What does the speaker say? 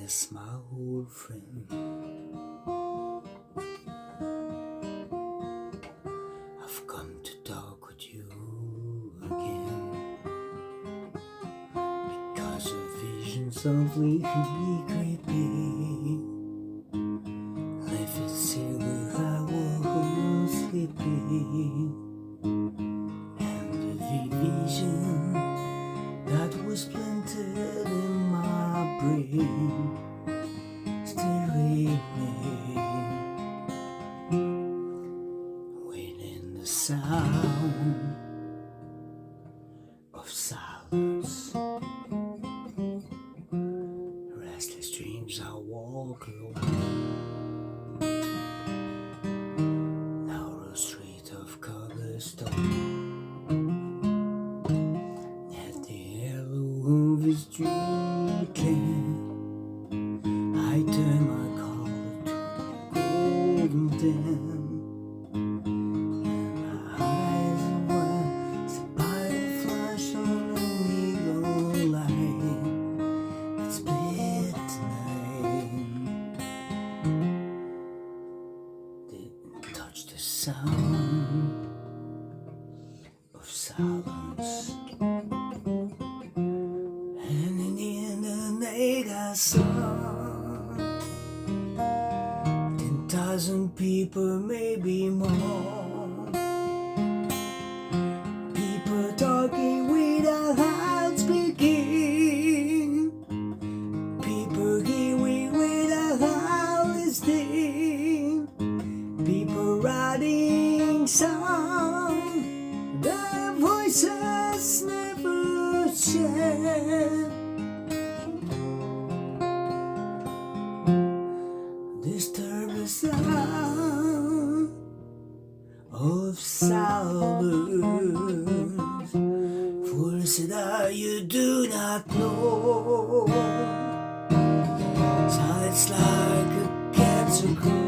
a smile, old friend. I've come to talk with you again, because a vision softly creeping left its seal where I was sleeping, and the vision that was planted in my brain still remains, waiting the sound of silence. Restless dreams I walk alone, narrow street of cobblestone. At the yellow of his street I turn my collar to golden dim, and my eyes are wet by the flash of a neon light that split tonight. Didn't touch the sound of silence, and in the end of the night I saw 10,000 people, maybe more. People talking without speaking, people hearing without listening, people writing songs, their voices never change. Disturb the sound of silence, fools that you do not know. Silence like a cancer grows.